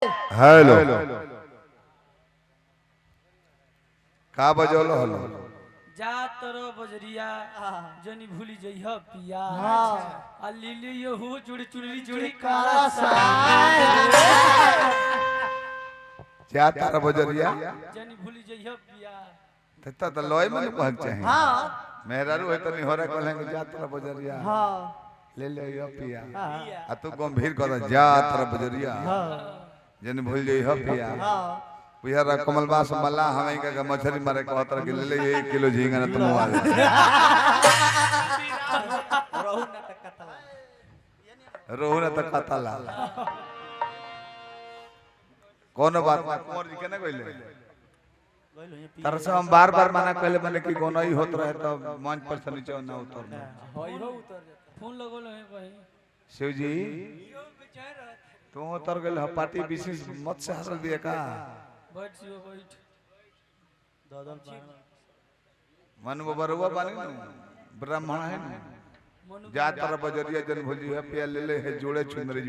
Hello का बजौलो हलो जा तोरो बजरिया जनी भूली जइह पिया आ लीली यो हो जुड़ी चुड़ी जुड़ी काला सा क्या तारा बजरिया जनी भूली जइह पिया तत्ता त लय मन कहक चाहे हां मेहरारू है तो निहोरा कहले जा तारा बजरिया हां ले ले यो पिया आ तू गंभीर कर जा तारा बजरिया जन भूल जई हो पिया बुझारा कमलबास मल्ला हमें का मछली मारे कहत रह ले ले 1 किलो झींगा न तुम आ रोहु न त कतला कोनो बात कुंवर जी केना कहले तरस हम बार-बार मना कहले बने कि कोनो ही होत रहे तो मंच पर से नीचे ना उतरना होई हो उतर फोन लगोलो है कहीं शिव जी तू उतर गेल पार्टी विशेष मत से हासिल दिए का बैठ सियो बैठ ददल मन बबरुआ बानी न ब्राह्मण है न जा तर बजरिया जन भुजी है पिया ले ले है जोड़े चुंदरी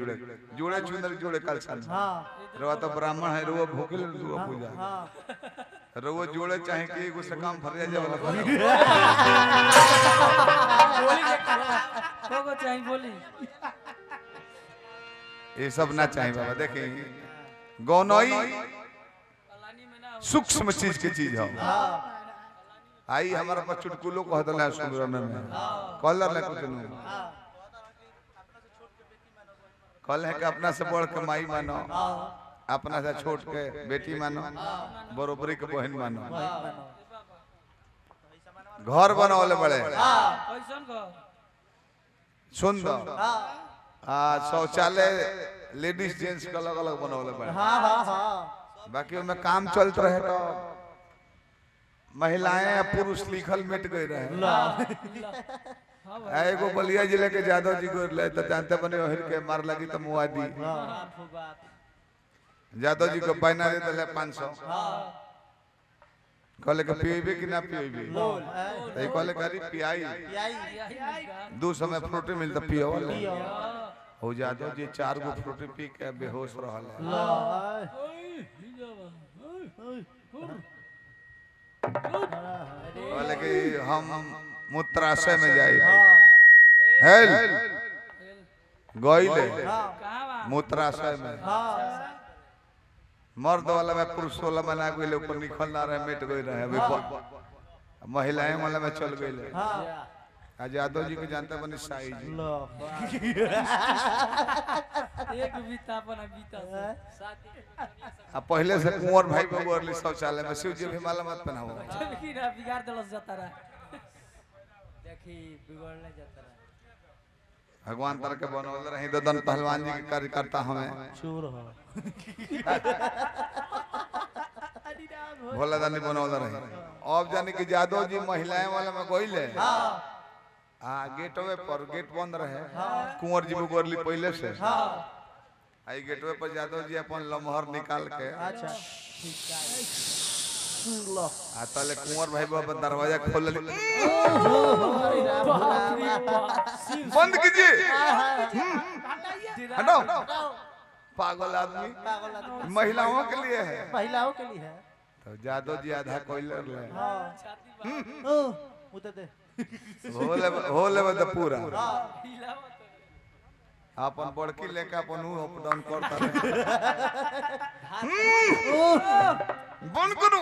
जोड़े कल सन हां रवा तो ब्राह्मण है रवा भूखल रवा पूजा रवा जोड़े चाहे कि एगो से काम फरिया जाए वाला बोली को चाहिए बोली ये सब ना चाहिए बाबा देखें गौनई पलानी में ना सूक्ष्म चीज के चीज है आई हमारा पर चुटकुलो कह दला सुंदर में कॉलर ले कुछ नहीं कल है कि अपना से बढ़ के माई मानो अपना से छोट के बेटी मानो बरोबरी के बहन मानो घर बनावले बड़े कैसन को सुंदर शौचालय लेडीज जेंट्स का अलग अलग बनावले बड़े हां बाकी उनमें काम चलत रहे तो महिलाएं या पुरुष लिखल मिट गए रहे एगो बलिया जिले के यादव जी को ले तो जानते बने ओहिर के मार लगी तो मुआदी यादव जी को पैना दे दिले 500 कहले के पीबे कि ना पीबे तो कहले करी पियाई 200 में फ्रूटी मिलता पियो वाला हो यादव जी 4 गो फ्रूटी पी के बेहोश रहल कहले कि हम मूत्राशय में जाई हेल गइले मूत्राशय में मर्द वाला में पुरुष वाला में ना गइले ऊपर निकल ना रहे मिट गई रहे अभी महिलाएं वाला में चल गइले आज यादव जी को जानते बनी साई जी एक बीता अपना बीता अब पहले से कुंवर भाई बगोरली शौचालय में शिव जी भी माला मत पहनाओ की ना बिगाड़ देलस जाता रहा देखी बिगड़ने जाता रहा भगवान तर के बनवल रही ददन पहलवान जी के कार्यकर्ता हमें चूर हो भोला दानी बनवल रही अब जाने कि यादव जी महिलाएं वाला में गइले गेटवे पर गेट बंद रहे कुंवर जी बगोरली पहले से आई गेटवे पर यादव जी अपन लमहर निकाल के अच्छा आ तले कुंवर भाई बाबा दरवाजा खोल ली बंद कीजिए हटो पागल आदमी महिलाओं के लिए है महिलाओं के लिए है तो यादव जी आधा कोइलर ले उते दे होले बद पूरा अपन बड़की लेके अपन अप डाउन करता रहे बंद करो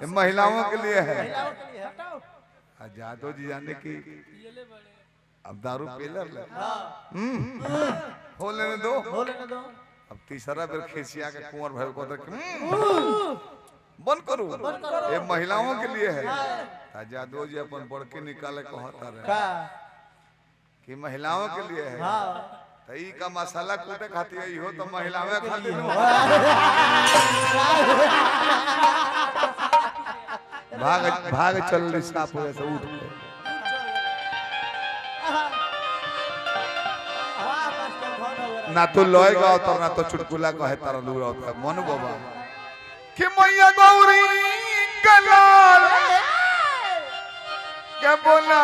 ये महिलाओं के लिए है महिलाओं के लिए हटाओ यादव जी जाने की अब दारू पीलर ले हो लेने दो अब तीसरा बेर खिसिया के कुंवर भाई को बंद करो ये महिलाओं के लिए है यादव जी अपन बड़की निकाले कहता रहे कि महिलाओं के लिए है तो ई का मसाला कूटे खाती है हो तो महिलाएं खाती हो भाग चल रही साफ हो से उठ के ना तो लय गाओ तो ना तो चुटकुला कहे तारा लू होता मन बाबा कि मैया गौरी कलाल क्या बोला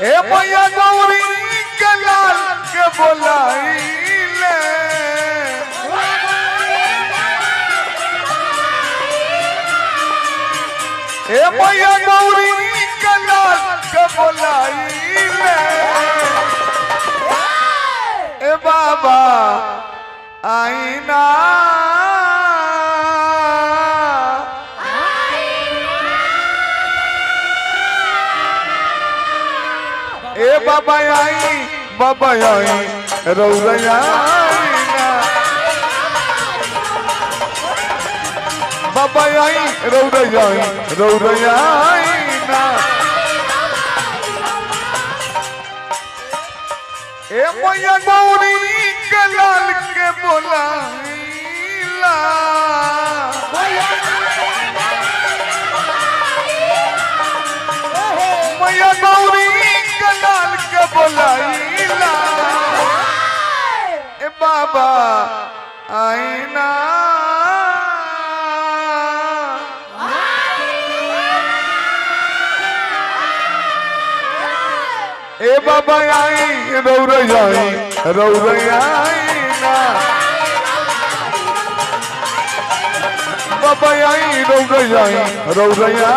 ए मैया गौरी के लाल के बोलाइले ए मैया गौरी के लाल के बोलाइले ए बाबा आईना ए बाबा आई रौरैया बाबा आई रौरैया ए मैया गौरी के लाल के बोलाइला मैया गौरी के लाल के बोलाइला ए बाबा आईना ए बाबा आई रौरैया बाबा आई रौरैया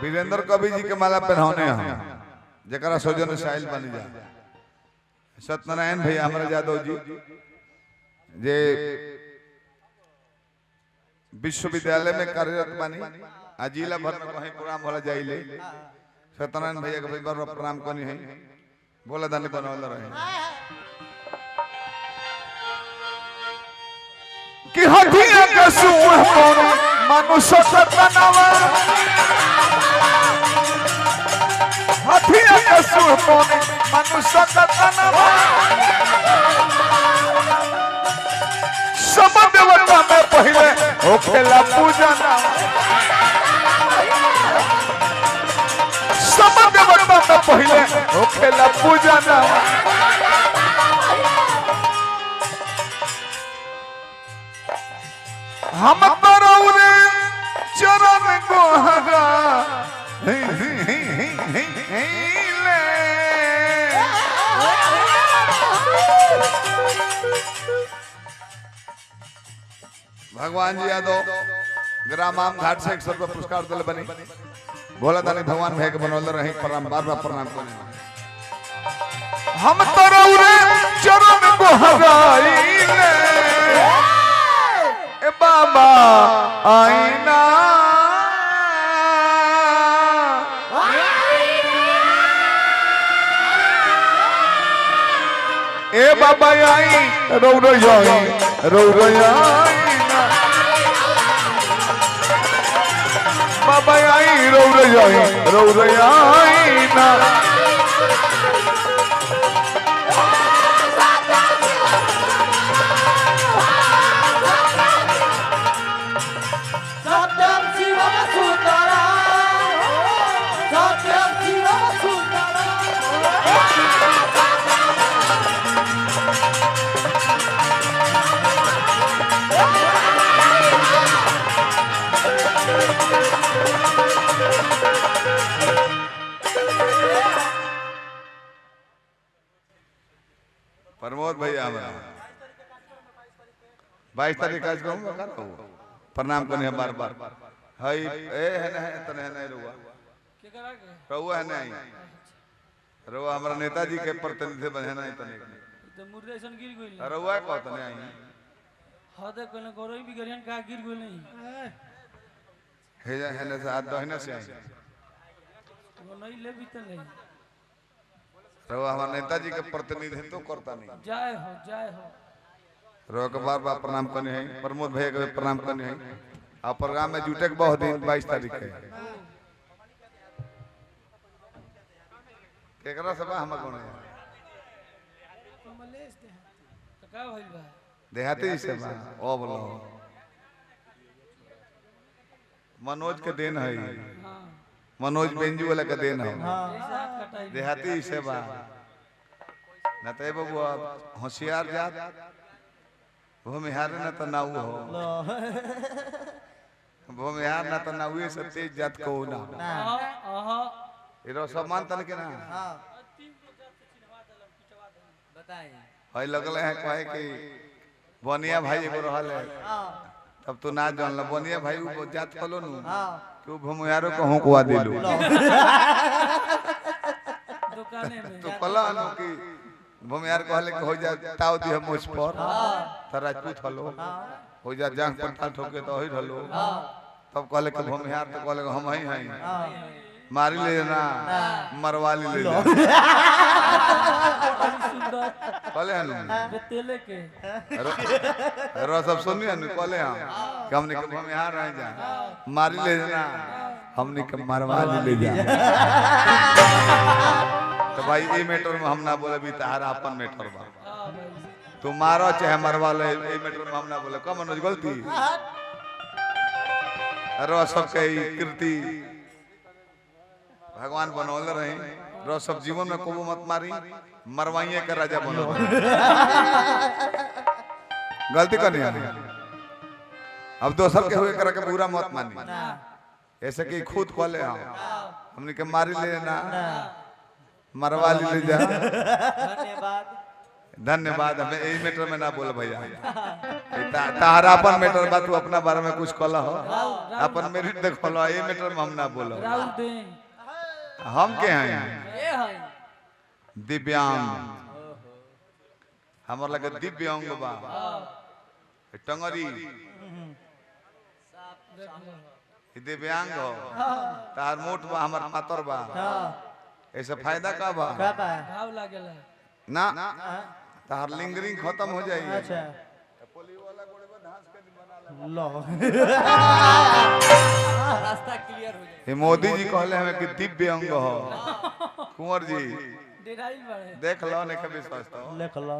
वीरेंद्र कवि जी के माला पहनाने हम जरा सोजन साहिल बन जा सत्यनारायण भैया हमारे यादव जी जे विश्वविद्यालय में कार्यरत बनी आ जिला भर में कहीं प्रोग्राम होला जाइले सत्यनारायण भैया के बार प्रोग्राम कनी है बोला दानी बनवल रहे कि हथिया के सुह पर मनुष्य सतनावा हथिया के सुह पर मनुष्य सतनावा सब देवता में पहले होखेला पूजन सब देवता में पहले होखेला पूजन हम तोरे चरण गोहरा भगवान जी यादव ग्रामाम घाट से 100 रुपया पुरस्कार दिले बनी भोला दानी भगवान भाई के बनवल रहे प्रणाम बार बार प्रणाम करें हम तोरे चरण गोहराइले ए बाबा आईना ए बाबा आई रौरैया बाबा आई रौरैया प्रमोद भैया हमारा 22 तारीख आज कहूँ प्रणाम करने बार बार हई ए है ना तने नहीं रुआ रुआ है नहीं रुआ हमारा नेताजी के प्रतिनिधि बने नहीं तने तो मुर्दे सन गिर गइल रुआ को तने आई हां दे कोन गोरोई भी गरियन का गिर गइल नहीं है ना से हाथ दहना से आई वो नहीं ले भी तो नहीं तो हमारे नेताजी के प्रतिनिधित्व करता नहीं जय हो जय हो। रो के बार बार प्रणाम करने हैं, प्रमोद भैया के प्रणाम करने हैं। आप प्रोग्राम में जुटे के बहुत दिन 22 तारीख है केकरा सभा हम कौन है तो का भइल बा देहाती सभा ओ बोलो मनोज के देन है हां मनोज बेंजू वाला के देन है ऐसे हाथ कटाई देहाती सेवा न तो बबुआ होशियार जात भूमिहार न तो नाऊ हो भूमिहार न तो नाऊ से तेज जात को ना आहा इरो सम्मान तन के ना बताएं हई लगल है कहे कि बनिया भाई एगो रहल है तब तो ना जान ल बनिया भाई वो जात कलो नु तू भूमिहारो को हुकवा देलू दुकाने में तू कला नु कि भूमिहार कहले कि हो जा ताव दी हम मुझ पर त राजपूत हलो हो जा जांग पट्टा ठोके तो होई रहलो तब कहले कि भूमिहार तो कहले हम ही हैं मारी ले जाना मरवाली ले जा सुंदर कहले हनु बेतेले के रो सब सुनिए हनु कहले हम कि हमने के भूमिहार रह जा मारी ले जाना हमने के मरवाली ले जा तो भाई ये मैटर में हम ना बोले भी तारा अपन मैटर बा हां भाई तू मारो चाहे मरवा ले ये मैटर में हम ना बोले कम मनोज गलती रो सब के कृति भगवान बनौल रही रो सब जीवन में कोबो मत मारी मरवाइए का राजा बनो गलती करनी है अब दोसर के हुए करके बुरा मत मानी ऐसे कि खुद खोले हम हमने के मारी ले ना मरवा ले जा धन्यवाद धन्यवाद हमें यही मैटर में ना बोल भैया तारा अपन मैटर बा तू अपना बारे में कुछ कहला हो अपन मेरिट देखला ये मैटर में हम ना बोलो राउर दे हम के हैं ए है दिव्यांग हमर लगे दिव्यांग बा टंगरी दिव्यांग हो तार मोट बा हमर पातर बा ऐसे फायदा का बा घाव लागेला ना तार लिंगरिंग खत्म हो जाई अच्छा लो रास्ता क्लियर हो जाए ये मोदी जी कहले हमें कि दिव्य अंग हो कुंवर जी डेराइल बड़े देख लो ने कभी विश्वास तो लिख लो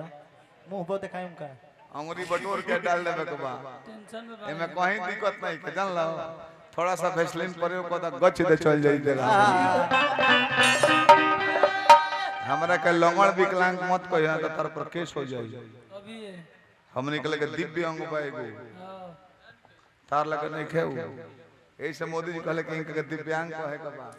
मुंह पर दिखाई उनका अंगुरी बटोर के डाल देबे के बा टेंशन में एमे कहीं दिक्कत नहीं के जान लो थोड़ा सा वैसलीन प्रयोग को तो गच दे चल जाई देगा हमरा के लंगड़ विकलांग मत कहिया तो तर पर केस हो जाई अभी ये हम निकले के दिव्य अंग बा एगो हां तार लगे नहीं खेऊ ऐसे मोदी जी कहले कि इनके दिव्यांग कहे के बा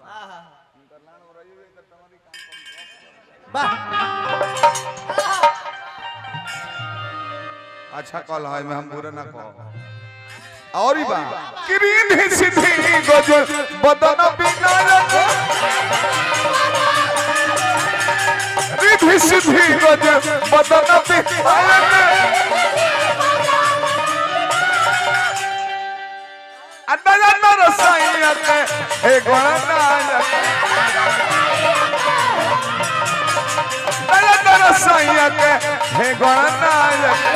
अच्छा कल है मैं हम बुरा ना कहो और ही बा किरीन सिद्धि गज बदन विनायक रिधि सिद्धि गज बदन विनायक अनया रसायक हे गणनायक अनया रसायक हे गणनायक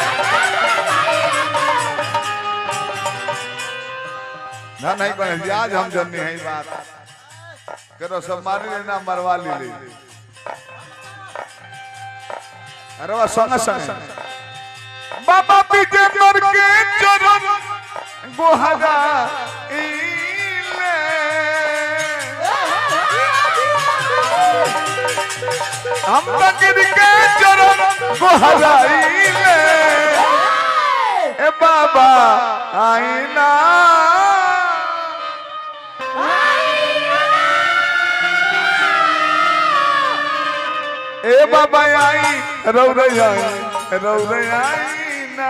ना नहीं कहे आज हम जन्नी है बात करो सब मारी लेना मरवा ली अरे वाह संग संग बाबा विजेंद्र के चरण गोहरा इले हम तकदीर के चरण गोहरा इले ए बाबा आईना ए बाबा आई रौरई आई ना